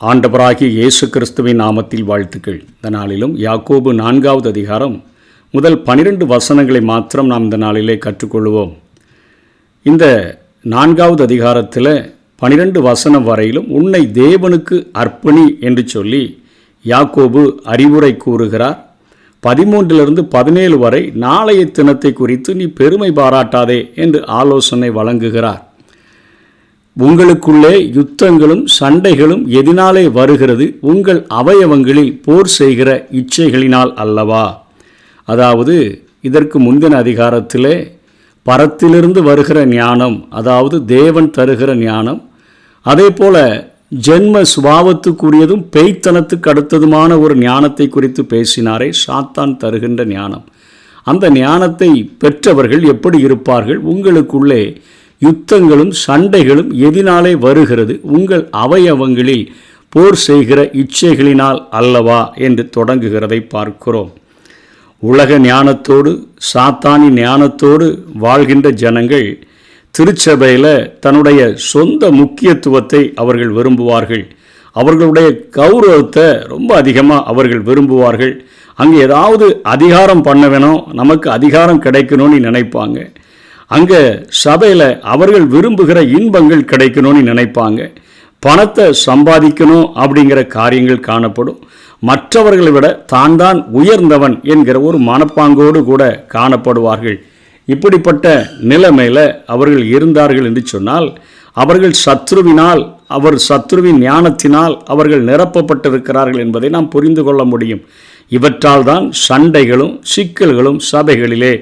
ஆண்டவராகிய இயேசு கிறிஸ்துவின் நாமத்தில் வாழ்த்துக்கள். இந்த நாளிலும் யாக்கோபு 4வது அதிகாரம் முதல் 12 வசனங்களை மாத்திரம் நாம் இந்த நாளிலே கற்றுக்கொள்வோம். இந்த 4வது அதிகாரத்தில் 12 வசனம் வரையிலும் உன்னை தேவனுக்கு அர்ப்பணி என்று சொல்லி யாக்கோபு அறிவுரை கூறுகிறார். 13 17 வரை நாளைய தினத்தை குறித்து நீ பெருமை பாராட்டாதே என்று ஆலோசனை வழங்குகிறார். உங்களுக்குள்ளே யுத்தங்களும் சண்டைகளும் எதினாலே வருகிறது? உங்கள் அவயவங்களில் போர் செய்கிற இச்சைகளினால் அல்லவா? அதாவது இதற்கு முந்தின அதிகாரத்திலே பரத்திலிருந்து வருகிற ஞானம், அதாவது தேவன் தருகிற ஞானம், அதே போல ஜென்ம சுபாவத்துக்குரியதும் பேய்த்தனத்துக்கு அடுத்ததுமான ஒரு ஞானத்தை குறித்து பேசினாரே, சாத்தான் தருகின்ற ஞானம். அந்த ஞானத்தை பெற்றவர்கள் எப்படி இருப்பார்கள்? உங்களுக்குள்ளே யுத்தங்களும் சண்டைகளும் எதினாலே வருகிறது? உங்கள் அவயவங்களில் போர் செய்கிற இச்சைகளினால் அல்லவா என்று தொடங்குகிறதை பார்க்கிறோம். உலக ஞானத்தோடு சாத்தானின் ஞானத்தோடு வாழ்கின்ற ஜனங்கள் திருச்சபையில் தன்னுடைய சொந்த முக்கியத்துவத்தை அவர்கள் விரும்புவார்கள். அவர்களுடைய கௌரவத்தை ரொம்ப அதிகமாக அவர்கள் விரும்புவார்கள். அங்கே ஏதாவது அதிகாரம் பண்ண வேணும், நமக்கு அதிகாரம் கிடைக்கணும்னு நினைப்பாங்க. அங்கே சபையில் அவர்கள் விரும்புகிற இன்பங்கள் கிடைக்கணும்னு நினைப்பாங்க. பணத்தை சம்பாதிக்கணும் அப்படிங்கிற காரியங்கள் காணப்படும். மற்றவர்களை விட தான் உயர்ந்தவன் என்கிற ஒரு மனப்பாங்கோடு கூட காணப்படுவார்கள். இப்படிப்பட்ட நிலைமையில் அவர்கள் இருந்தார்கள் என்று சொன்னால், அவர்கள் சத்ருவின் ஞானத்தினால் அவர்கள் நிரப்பப்பட்டிருக்கிறார்கள் என்பதை நாம் புரிந்து கொள்ள முடியும். இவற்றால் தான் சண்டைகளும் சிக்கல்களும் சபைகளிலே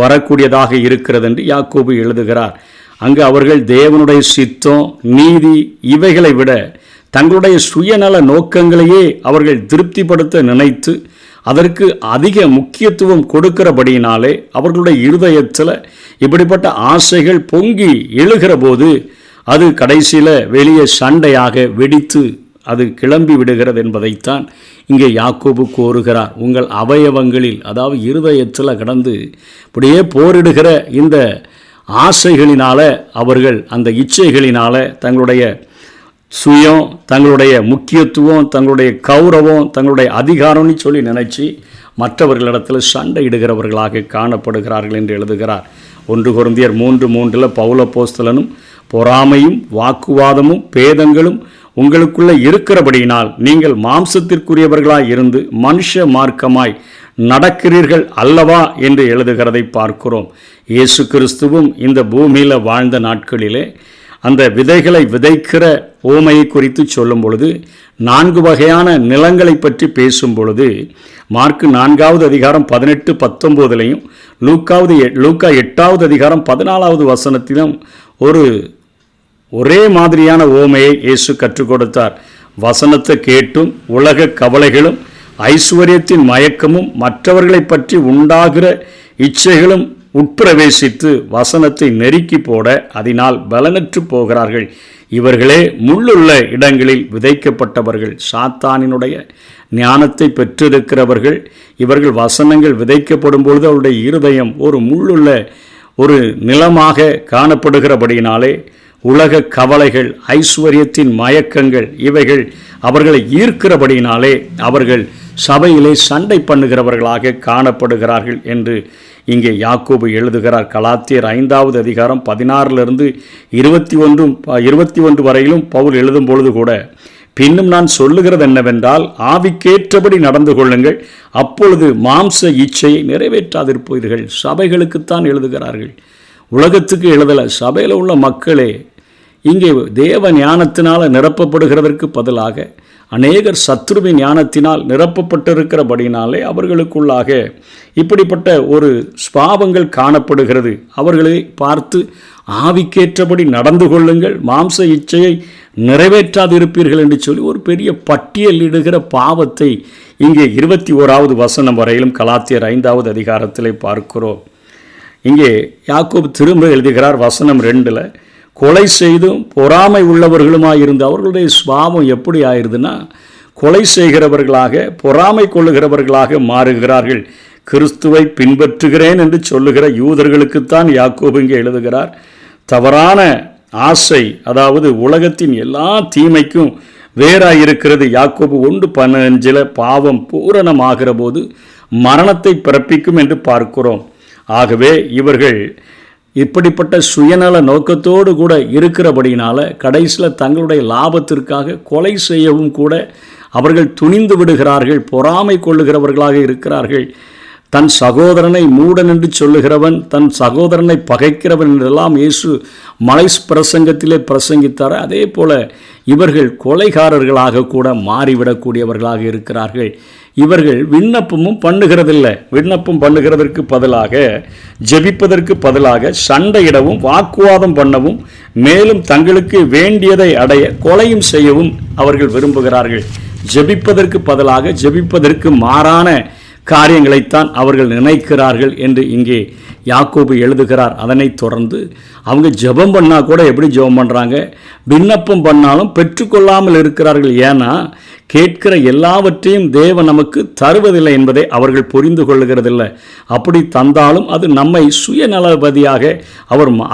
வரக்கூடியதாக இருக்கிறது என்று யாக்கோபு எழுதுகிறார். அங்கு அவர்கள் தேவனுடைய சித்தம், நீதி இவைகளை விட தங்களுடைய சுயநல நோக்கங்களையே அவர்கள் திருப்திப்படுத்த நினைத்து அதற்கு அதிக முக்கியத்துவம் கொடுக்கிறபடியினாலே அவர்களுடைய இருதயத்தில் இப்படிப்பட்ட ஆசைகள் பொங்கி எழுகிற போது அது கடைசியில் வெளியே சண்டையாக வெடித்து அது கிளம்பி விடுகிறது என்பதைத்தான் இங்கே யாக்கோபு கோருகிறார். உங்கள் அவயவங்களில், அதாவது இருதயத்தில் கடந்து இப்படியே போரிடுகிற இந்த ஆசைகளினால், அவர்கள் அந்த இச்சைகளினால் தங்களுடைய சுயம், தங்களுடைய முக்கியத்துவம், தங்களுடைய கௌரவம், தங்களுடைய அதிகாரம்னு சொல்லி நினைச்சு மற்றவர்களிடத்தில் சண்டையிடுகிறவர்களாக காணப்படுகிறார்கள் என்று எழுதுகிறார். 1 கொரிந்தியர் 3:3 பவுலப்போஸ்தலனும் பொறாமையும் வாக்குவாதமும் பேதங்களும் உங்களுக்குள்ளே இருக்கிறபடியினால் நீங்கள் மாம்சத்திற்குரியவர்களாய் இருந்து மனுஷ மார்க்கமாய் நடக்கிறீர்கள் அல்லவா என்று எழுதுகிறதை பார்க்கிறோம். இயேசு கிறிஸ்துவும் இந்த பூமியில் வாழ்ந்த நாட்களிலே அந்த விதைகளை விதைக்கிற ஓமையை குறித்து சொல்லும் பொழுது 4 வகையான நிலங்களை பற்றி பேசும் பொழுது மார்க்கு 4வது அதிகாரம் 18-19 லூக்கா 8வது அதிகாரம் 14வது வசனத்திலும் ஒரே மாதிரியான ஓமையை இயேசு கற்றுக் கொடுத்தார். வசனத்தை கேட்டும் உலக கவலைகளும் ஐஸ்வர்யத்தின் மயக்கமும் மற்றவர்களை பற்றி உண்டாகிற இச்சைகளும் உட்பிரவேசித்து வசனத்தை நெருக்கி போட அதனால் பலனற்று போகிறார்கள். இவர்களே முள்ளுள்ள இடங்களில் விதைக்கப்பட்டவர்கள், சாத்தானினுடைய ஞானத்தை பெற்றிருக்கிறவர்கள். இவர்கள் வசனங்கள் விதைக்கப்படும் பொழுது அவருடைய இருதயம் ஒரு முள்ளுள்ள ஒரு நிலமாக காணப்படுகிறபடியினாலே உலக கவலைகள், ஐஸ்வர்யத்தின் மயக்கங்கள் இவைகள் அவர்களை ஈர்க்கிறபடியினாலே அவர்கள் சபையிலே சண்டை பண்ணுகிறவர்களாக காணப்படுகிறார்கள் என்று இங்கே யாக்கோபு எழுதுகிறார். கலாத்தியர் 5வது அதிகாரம் 16 21 வரையிலும் பவுல் எழுதும் பொழுது கூட, பின்னும் நான் சொல்லுகிறது என்னவென்றால் ஆவிக்கேற்றபடி நடந்து கொள்ளுங்கள், அப்பொழுது மாம்ச இச்சையை நிறைவேற்றாதிருப்பீர்கள். சபைகளுக்குத்தான் எழுதுகிறார்கள், உலகத்துக்கு எழுதலை. சபையில் உள்ள மக்களே இங்கே தேவ ஞானத்தினால் நிரப்பப்படுகிறதற்கு பதிலாக அநேகர் சத்ருவின் ஞானத்தினால் நிரப்பப்பட்டிருக்கிறபடினாலே அவர்களுக்குள்ளாக இப்படிப்பட்ட ஒரு ஸ்பாவங்கள் காணப்படுகிறது. அவர்களை பார்த்து ஆவிக்கேற்றபடி நடந்து கொள்ளுங்கள், மாம்ச இச்சையை நிறைவேற்றாதிருப்பீர்கள் என்று சொல்லி ஒரு பெரிய பட்டியலிடுகிற பாவத்தை இங்கே 21வது வசனம் வரையிலும் கலாத்தியர் 5வது அதிகாரத்திலே பார்க்கிறோம். இங்கே யாக்கோபு திரும்ப எழுதுகிறார் வசனம் 2, கொலை செய்தும் பொறாமை உள்ளவர்களுமாயிருந்து அவர்களுடைய சுபாவம் எப்படி ஆயிருதுன்னா கொலை செய்கிறவர்களாக, பொறாமை கொள்ளுகிறவர்களாக மாறுகிறார்கள். கிறிஸ்துவை பின்பற்றுகிறேன் என்று சொல்லுகிற யூதர்களுக்குத்தான் யாக்கோபு இங்கே எழுதுகிறார். தவறான ஆசை, அதாவது உலகத்தின் எல்லா தீமைக்கும் வேறாயிருக்கிறது. யாக்கோபு 1:15 பாவம் பூரணமாகிற போது மரணத்தை பிறப்பிக்கும் என்று பார்க்கிறோம். ஆகவே இவர்கள் இப்படிப்பட்ட சுயநல நோக்கத்தோடு கூட இருக்கிறபடினால கடைசியில் தங்களுடைய லாபத்திற்காக கொலை செய்யவும் கூட அவர்கள் துணிந்து விடுகிறார்கள். பொறாமை கொள்ளுகிறவர்களாக இருக்கிறார்கள். தன் சகோதரனை மூடன் என்று சொல்லுகிறவன், தன் சகோதரனை பகைக்கிறவன் என்றெல்லாம் இயேசு மலை பிரசங்கத்திலே பிரசங்கித்தார். அதே போல இவர்கள் கொலைகாரர்களாக கூட மாறிவிடக்கூடியவர்களாக இருக்கிறார்கள். இவர்கள் விண்ணப்பமும் பண்ணுகிறதில்லை. விண்ணப்பம் பண்ணுகிறதற்கு பதிலாக, ஜெபிப்பதற்கு பதிலாக சண்டையிடவும் வாக்குவாதம் பண்ணவும், மேலும் தங்களுக்கு வேண்டியதை அடைய கொலையும் செய்யவும் அவர்கள் விரும்புகிறார்கள். ஜெபிப்பதற்கு பதிலாக ஜெபிப்பதற்கு மாறான காரியங்களைத்தான் அவர்கள் நினைக்கிறார்கள் என்று இங்கே யாக்கோபு எழுதுகிறார். அதனை தொடர்ந்து அவங்க ஜெபம் பண்ணால் கூட எப்படி ஜெபம் பண்ணுறாங்க? விண்ணப்பம் பண்ணாலும் பெற்றுக்கொள்ளாமல் இருக்கிறார்கள். ஏன்னா கேட்கிற எல்லாவற்றையும் தேவன் நமக்கு தருவதில்லை என்பதை அவர்கள் புரிந்து கொள்ளுகிறதில்லை. அப்படி தந்தாலும் அது நம்மை சுயநலவதியாக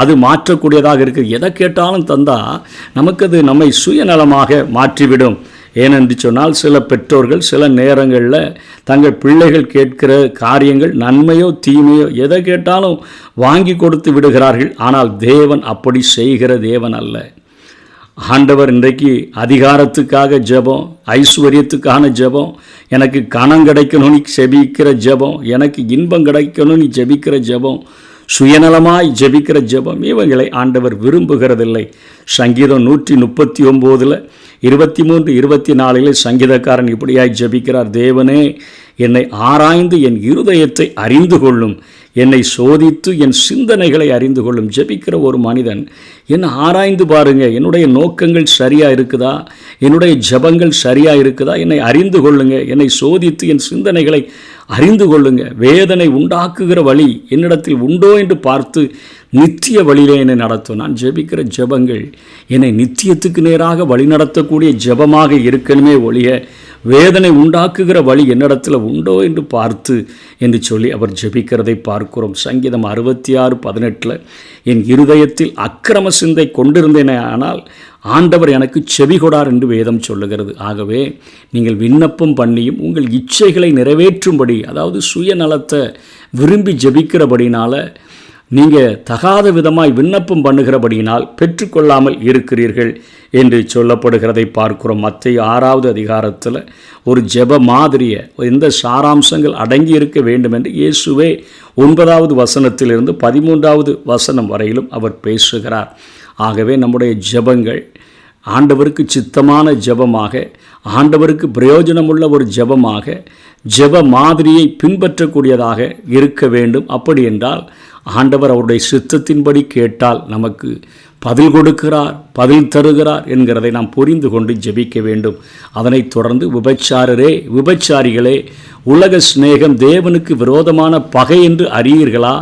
அது மாற்றக்கூடியதாக இருக்குது. எதை கேட்டாலும் தந்தால் நமக்கு அது நம்மை சுயநலமாக மாற்றிவிடும். ஏனென்று சொன்னால் சில பெற்றோர்கள் சில நேரங்களில் தங்கள் பிள்ளைகள் கேட்கிற காரியங்கள் நன்மையோ தீமையோ எதை கேட்டாலும் வாங்கி கொடுத்து விடுகிறார்கள். ஆனால் தேவன் அப்படி செய்கிற தேவன் அல்ல. ஆண்டவர் இன்றைக்கு அதிகாரத்துக்காக ஜெபம், ஐஸ்வர்யத்துக்கான ஜெபம், எனக்கு கணம் கிடைக்கணும்னு ஜெபிக்கிற ஜெபம், எனக்கு இன்பம் கிடைக்கணும்னு ஜெபிக்கிற ஜெபம், சுயநலமாய் ஜெபிக்கிற ஜெபம், இவங்களை ஆண்டவர் விரும்புகிறதில்லை. சங்கீதம் 139 23 24 சங்கீதக்காரன் இப்படியாய் ஜெபிக்கிறார். தேவனே, என்னை ஆராய்ந்து என் இருதயத்தை அறிந்து கொள்ளும், என்னை சோதித்து என் சிந்தனைகளை அறிந்து கொள்ளும். ஜெபிக்கிற ஒரு மனிதன் என்னை ஆராய்ந்து பாருங்க, என்னுடைய நோக்கங்கள் சரியாக இருக்குதா, என்னுடைய ஜெபங்கள் சரியாக இருக்குதா, என்னை அறிந்து கொள்ளுங்க, என்னை சோதித்து என் சிந்தனைகளை அறிந்து கொள்ளுங்க. வேதனை உண்டாக்குகிற வழி என்னிடத்தில் உண்டோ என்று பார்த்து நித்திய வழியிலே என்னை நடத்தும். நான் ஜெபிக்கிற ஜெபங்கள் என்னை நித்தியத்துக்கு நேராக வழி நடத்தக்கூடிய ஜெபமாக இருக்கணுமே ஒழிய வேதனை உண்டாக்குகிற வழி என்னிடத்தில் உண்டோ என்று பார்த்து என்று சொல்லி அவர் ஜெபிக்கிறதை பார்க்கிறோம். சங்கீதம் 66:18 என் இருதயத்தில் அக்கிரம சிந்தை கொண்டிருந்தேனே, ஆனால் ஆண்டவர் எனக்கு செவி கொடார் என்று வேதம் சொல்லுகிறது. ஆகவே நீங்கள் விண்ணப்பம் பண்ணியும் உங்கள் இச்சைகளை நிறைவேற்றும்படி, அதாவது சுயநலத்தை விரும்பி ஜெபிக்கிறபடினால நீங்கள் தகாத விதமாய் விண்ணப்பம் பண்ணுகிறபடியினால் பெற்றுக்கொள்ளாமல் இருக்கிறீர்கள் என்று சொல்லப்படுகிறதை பார்க்கிறோம். மத்தேயு 6வது அதிகாரத்தில் ஒரு ஜெப மாதிரியை எந்த சாராம்சங்கள் அடங்கி இருக்க வேண்டும் என்று இயேசுவே 9வது வசனத்திலிருந்து 13வது வசனம் வரையிலும் அவர் பேசுகிறார். ஆகவே நம்முடைய ஜெபங்கள் ஆண்டவருக்கு சித்தமான ஜெபமாக, ஆண்டவருக்கு பிரயோஜனமுள்ள ஒரு ஜெபமாக, ஜெப மாதிரியை பின்பற்றக்கூடியதாக இருக்க வேண்டும். அப்படி என்றால் ஆண்டவர் அவருடைய சித்தத்தின்படி கேட்டால் நமக்கு பதில் கொடுக்கிறார், பதில் தருகிறார் என்கிறதை நாம் புரிந்து கொண்டு ஜெபிக்க வேண்டும். அதனைத் தொடர்ந்து விபச்சாரிகளே, உலக சிநேகம் தேவனுக்கு விரோதமான பகை என்று அறியீர்களா?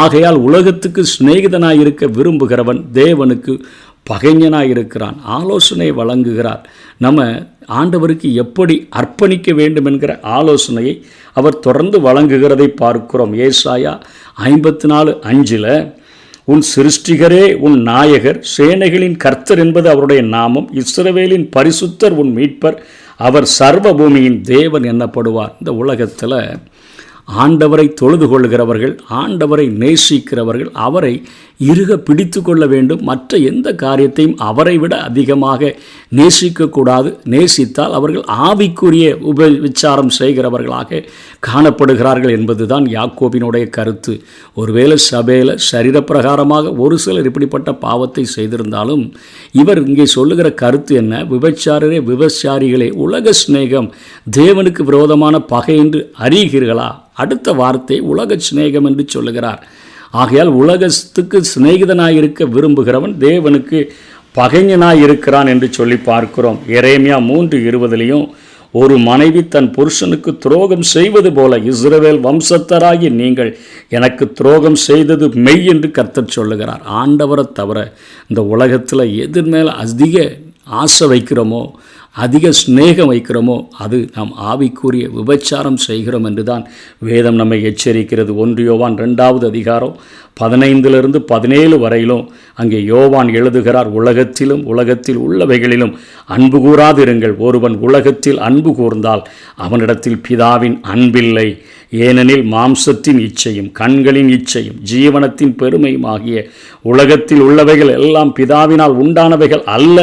ஆகையால் உலகத்துக்கு சிநேகிதனாயிருக்க விரும்புகிறவன் தேவனுக்கு பகைஞனாயிருக்கிறான். ஆலோசனை வழங்குகிறார். நம்ம ஆண்டவருக்கு எப்படி அர்ப்பணிக்க வேண்டும் என்கிற ஆலோசனையை அவர் தொடர்ந்து வழங்குகிறதை பார்க்கிறோம். ஏசாயா 54:5 உன் சிருஷ்டிகரே உன் நாயகர், சேனைகளின் கர்த்தர் என்பது அவருடைய நாமம், இஸ்ரவேலின் பரிசுத்தர் உன் மீட்பர், அவர் சர்வ பூமியின் தேவன் என்னப்படுவார். இந்த உலகத்தில் ஆண்டவரை தொழுது கொள்கிறவர்கள், ஆண்டவரை நேசிக்கிறவர்கள் அவரை இறுக பிடித்து கொள்ள வேண்டும். மற்ற எந்த காரியத்தையும் அவரை விட அதிகமாக நேசிக்கக்கூடாது. நேசித்தால் அவர்கள் ஆவிக்குரிய விசாரம் செய்கிறவர்களாக காணப்படுகிறார்கள் என்பதுதான் யாக்கோபினுடைய கருத்து. ஒருவேளை சபையில் சரீரப்பிரகாரமாக ஒரு சிலர் இப்படிப்பட்ட பாவத்தை செய்திருந்தாலும் இவர் இங்கே சொல்லுகிற கருத்து என்ன? விபச்சாரிகளே, உலக சிநேகம் தேவனுக்கு விரோதமான பகை என்று அறிகிறீர்களா? அடுத்த வார்த்தை உலக சிநேகம் என்று சொல்லுகிறார். ஆகையால் உலகத்துக்கு சிநேகிதனாயிருக்க விரும்புகிறவன் தேவனுக்கு பகைஞனாயிருக்கிறான் என்று சொல்லி பார்க்கிறோம். எரேமியா 3:20 ஒரு மனைவி தன் புருஷனுக்கு துரோகம் செய்வது போல இஸ்ரவேல் வம்சத்தராகி நீங்கள் எனக்கு துரோகம் செய்தது மெய் என்று கர்த்தர் சொல்லுகிறார். ஆண்டவரை தவிர இந்த உலகத்தில் எதிர் மேலே அதிக ஆசை வைக்கிறோமோ, அதிக ஸ்நேகம் வைக்கிறோமோ, அது நாம் ஆவிக்குரிய விபச்சாரம் செய்கிறோம் என்று தான் வேதம் நம்மை எச்சரிக்கிறது. 1 யோவான் 2வது அதிகாரம் 15 17 வரையிலும் அங்கே யோவான் எழுதுகிறார், உலகத்தில் உள்ளவைகளிலும் அன்பு கூறாதிருங்கள். ஒருவன் உலகத்தில் அன்பு கூர்ந்தால் அவனிடத்தில் பிதாவின் அன்பில்லை. ஏனெனில் மாம்சத்தின் இச்சையும் கண்களின் இச்சையும் ஜீவனத்தின் பெருமையும் ஆகிய உலகத்தில் உள்ளவைகள் எல்லாம் பிதாவினால் உண்டானவைகள் அல்ல,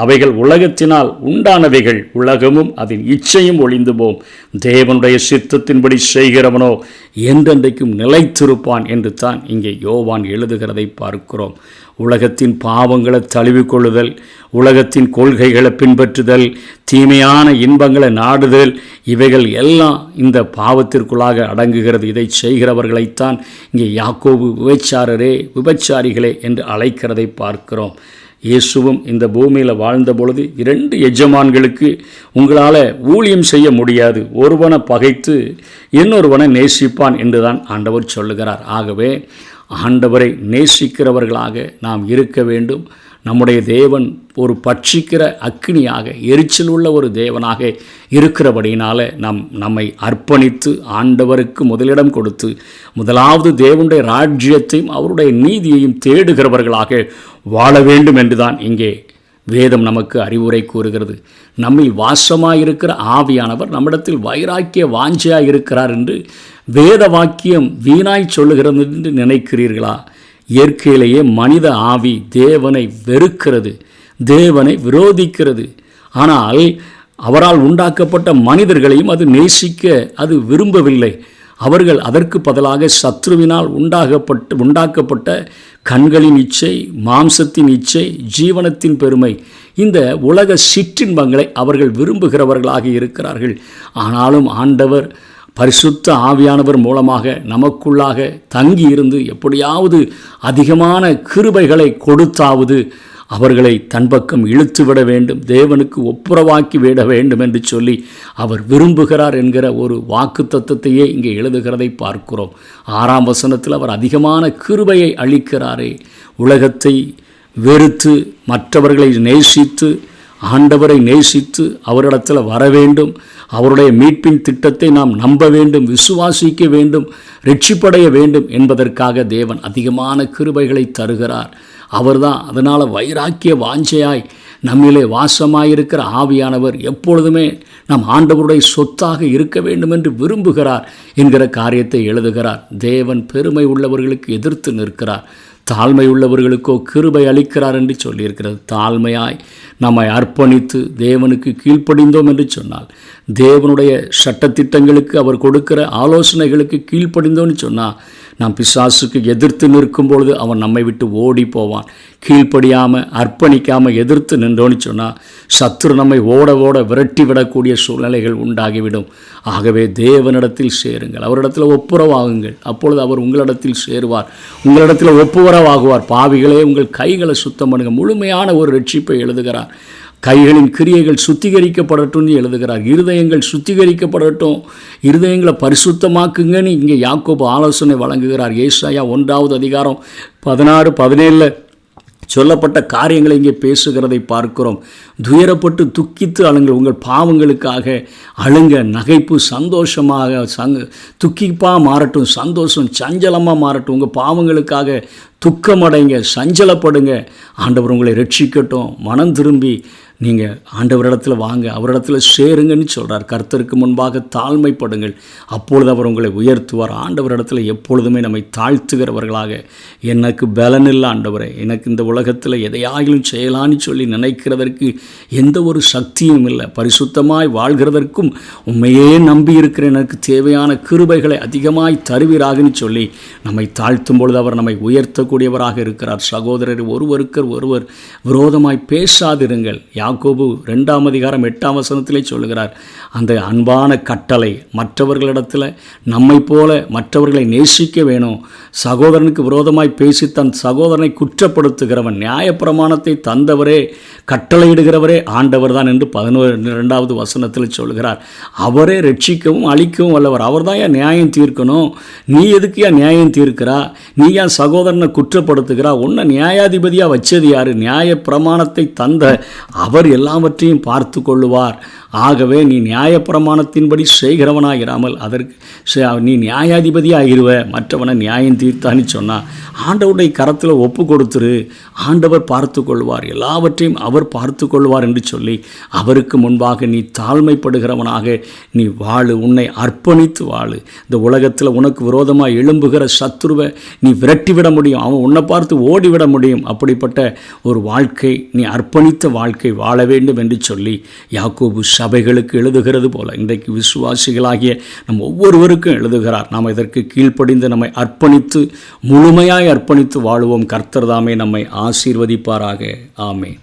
அவைகள் உலகத்தினால் உண்டானவைகள். உலகமும் அதன் இச்சையும் ஒளிந்து போம். தேவனுடைய சித்தத்தின்படி செய்கிறவனோ என்றென்றைக்கும் நிலைத்திருப்பான் என்று தான் இங்கே யோவான் எழுதுகிறதை பார்க்கிறோம். உலகத்தின் பாவங்களை தழுவிக்கொள்ளுதல், உலகத்தின் கொள்கைகளை பின்பற்றுதல், தீமையான இன்பங்களை நாடுதல், இவைகள் எல்லாம் இந்த பாவத்திற்குள்ளாக அடங்குகிறது. இதை செய்கிறவர்களைத்தான் இங்கே யாக்கோபு விபச்சாரிகளே என்று அழைக்கிறதை பார்க்கிறோம். இயேசுவும் இந்த பூமியில் வாழ்ந்த பொழுது 2 எஜமான்களுக்கு உங்களால் ஊழியம் செய்ய முடியாது, ஒருவனை பகைத்து இன்னொருவனை நேசிப்பான் என்றுதான் ஆண்டவர் சொல்லுகிறார். ஆகவே ஆண்டவரை நேசிக்கிறவர்களாக நாம் இருக்க வேண்டும். நம்முடைய தேவன் ஒரு பட்சிக்கிற அக்கினியாக, எரிச்சல் உள்ள ஒரு தேவனாக இருக்கிறபடினால நம்மை அர்ப்பணித்து ஆண்டவருக்கு முதலிடம் கொடுத்து முதலாவது தேவனுடைய ராஜ்யத்தையும் அவருடைய நீதியையும் தேடுகிறவர்களாக வாழ வேண்டும் என்றுதான் இங்கே வேதம் நமக்கு அறிவுரை கூறுகிறது. நம்மில் வாசமாயிருக்கிற ஆவியானவர் நம்மிடத்தில் வைராக்கிய வாஞ்சையாக இருக்கிறார் என்று வேத வாக்கியம் வீணாய் சொல்லுகிறது என்று நினைக்கிறீர்களா? இயற்கையிலேயே மனித ஆவி தேவனை வெறுக்கிறது, தேவனை விரோதிக்கிறது. ஆனால் அவரால் உண்டாக்கப்பட்ட மனிதர்களையும் அது நேசிக்க அது விரும்பவில்லை. அவர்கள் அதற்கு பதிலாக சத்ருவினால் உண்டாக்கப்பட்ட கண்களின் இச்சை, மாம்சத்தின் இச்சை, ஜீவனத்தின் பெருமை, இந்த உலக சிற்றின்பங்களை அவர்கள் விரும்புகிறவர்களாக இருக்கிறார்கள். ஆனாலும் ஆண்டவர் பரிசுத்த ஆவியானவர் மூலமாக நமக்குள்ளாக தங்கி இருந்து எப்படியாவது அதிகமான கிருபைகளை கொடுத்தாவது அவர்களை தன் பக்கம் இழுத்துவிட வேண்டும், தேவனுக்கு ஒப்புரவாக்கி விட வேண்டும் என்று சொல்லி அவர் விரும்புகிறார் என்கிற ஒரு வாக்கு தத்தத்தையே இங்கே எழுதுகிறதை பார்க்கிறோம். 6ஆம் வசனத்தில் அவர் அதிகமான கிருபையை அளிக்கிறாரே. உலகத்தை வெறுத்து மற்றவர்களை நேசித்து ஆண்டவரை நேசித்து அவரிடத்தில் வர வேண்டும், அவருடைய மீட்பின் திட்டத்தை நாம் நம்ப வேண்டும், விசுவாசிக்க வேண்டும், ரட்சிப்படைய வேண்டும் என்பதற்காக தேவன் அதிகமான கிருபைகளை தருகிறார். அவர்தான் அதனால் வைராக்கிய வாஞ்சையாய் நம்மிலே வாசமாயிருக்கிற ஆவியானவர் எப்பொழுதுமே நம் ஆண்டவருடைய சொத்தாக இருக்க வேண்டும் என்று விரும்புகிறார் என்கிற காரியத்தை எழுதுகிறார். தேவன் பெருமை உள்ளவர்களுக்கு எதிர்த்து நிற்கிறார், தாழ்மை உள்ளவர்களுக்கோ கிருபை அளிக்கிறார் என்று சொல்லியிருக்கிறது. தாழ்மையாய் நம்மை அர்ப்பணித்து தேவனுக்கு கீழ்ப்படிந்தோம் என்று சொன்னால், தேவனுடைய சட்டத்திட்டங்களுக்கு அவர் கொடுக்கிற ஆலோசனைகளுக்கு கீழ்ப்படிந்தோன்னு சொன்னால், நாம் பிசாசுக்கு எதிர்த்து நிற்கும் பொழுது அவன் நம்மை விட்டு ஓடி போவான். கீழ்ப்படியாமல் அர்ப்பணிக்காமல் எதிர்த்து நின்றோன்னு சொன்னால் சத்துரு நம்மை ஓட விரட்டி விடக்கூடிய சூழ்நிலைகள் உண்டாகிவிடும். ஆகவே தேவனிடத்தில் சேருங்கள், அவரிடத்தில் ஒப்புரவாகுங்கள், அப்பொழுது அவர் உங்களிடத்தில் சேருவார், உங்களிடத்தில் ஒப்புரவாகுவார். பாவிகளே உங்கள் கைகளை சுத்தம் பண்ணுங்க. முழுமையான ஒரு ரட்சிப்பை எழுதுகிறார். கைகளின் கிரியைகள் சுத்திகரிக்கப்படட்டும் எழுதுகிறார். இருதயங்கள் சுத்திகரிக்கப்படட்டும், இருதயங்களை பரிசுத்தமாக்குங்கன்னு இங்கே யாக்கோபு ஆலோசனை வழங்குகிறார். ஏசாயா 1ஆவது அதிகாரம் 16 17 சொல்லப்பட்ட காரியங்களை இங்கே பேசுகிறதை பார்க்கிறோம். துயரப்பட்டு துக்கித்து அழுங்கள், உங்கள் பாவங்களுக்காக அழுங்க, நகைப்பு சந்தோஷமாக துக்கிப்பாக மாறட்டும், சந்தோஷம் சஞ்சலமாக மாறட்டும். உங்கள் பாவங்களுக்காக துக்கமடைங்க, சஞ்சலப்படுங்க, ஆண்டவர் உங்களை ரட்சிக்கட்டும். மனம் திரும்பி நீங்கள் ஆண்டவரிடத்தில் வாங்க, அவரிடத்தில் சேருங்கன்னு சொல்கிறார். கர்த்தருக்கு முன்பாக தாழ்மைப்படுங்கள், அப்பொழுது அவர் உங்களை உயர்த்துவார். ஆண்டவரிடத்தில் எப்பொழுதுமே நம்மை தாழ்த்துகிறவர்களாக, எனக்கு பலன் இல்லை ஆண்டவரே, எனக்கு இந்த உலகத்தில் எதையாகிலும் செய்யலான்னு சொல்லி நினைக்கிறதற்கு எந்த ஒரு சக்தியும் இல்லை, பரிசுத்தமாய் வாழ்கிறதற்கும் உண்மையே நம்பி இருக்கிற எனக்கு தேவையான கிருபைகளை அதிகமாய் தருவீராகன்னு சொல்லி நம்மை தாழ்த்தும் பொழுது அவர் நம்மை உயர்த்தக்கூடியவராக இருக்கிறார். சகோதரர், ஒருவர் விரோதமாய் பேசாதிருங்கள். யாக்கோபு 2ஆம் அதிகாரம் 8ஆம் வசனத்திலே சொல்லுகிறார், அந்த அன்பான கட்டளை மற்றவர்களிடத்தில் நம்மை போல மற்றவர்களை நேசிக்க வேணும். சகோதரனுக்கு விரோதமாய் பேசி தன் சகோதரனை குற்றப்படுத்துகிறவன், நியாயப்பிரமாணத்தை தந்தவரே கட்டளையிடுகிறவரே ஆண்டவர் தான் என்று 12ஆவது வசனத்தில் சொல்கிறார். அவரே ரட்சிக்கவும் அழிக்கவும் வல்லவர், அவர் தான் ஏன் நியாயம் தீர்க்கணும்? நீ எதுக்கு ஏன் நியாயம் தீர்க்கிறா? நீ ஏன் சகோதரனை குற்றப்படுத்துகிறா? உன்னை நியாயாதிபதியாக வச்சது யாரு? நியாய பிரமாணத்தை தந்த அவர் அவர் எல்லாவற்றையும் பார்த்து கொள்ளுவார். ஆகவே நீ நியாயப்பிரமாணத்தின்படி செய்கிறவனாயிராமல் அதற்கு நீ நியாயாதிபதியாகிருவ, மற்றவனை நியாயம் தீர்த்தான்னு சொன்னால் ஆண்டவருடைய கரத்தில் ஒப்பு கொடுத்துரு. ஆண்டவர் பார்த்து கொள்வார், எல்லாவற்றையும் அவர் பார்த்து கொள்வார் என்று சொல்லி அவருக்கு முன்பாக நீ தாழ்மைப்படுகிறவனாக நீ வாழு. உன்னை அர்ப்பணித்து வாழு. இந்த உலகத்தில் உனக்கு விரோதமாக எழும்புகிற சத்துருவை நீ விரட்டிவிட முடியும், அவன் உன்னை பார்த்து ஓடிவிட முடியும். அப்படிப்பட்ட ஒரு வாழ்க்கை, நீ அர்ப்பணித்த வாழ்க்கை வாழ வேண்டும் என்று சொல்லி யாக்கோபு சபைகளுக்கு எழுதுகிறது போல இன்றைக்கு விசுவாசிகளாகிய நம் ஒவ்வொருவருக்கும் எழுதுகிறார். நாம் இதற்கு கீழ்ப்படிந்து நம்மை அர்ப்பணித்து முழுமையாய் அர்ப்பணித்து வாழுவோம். கர்த்தர் தாமே நம்மை ஆசீர்வதிப்பாராக. ஆமென்.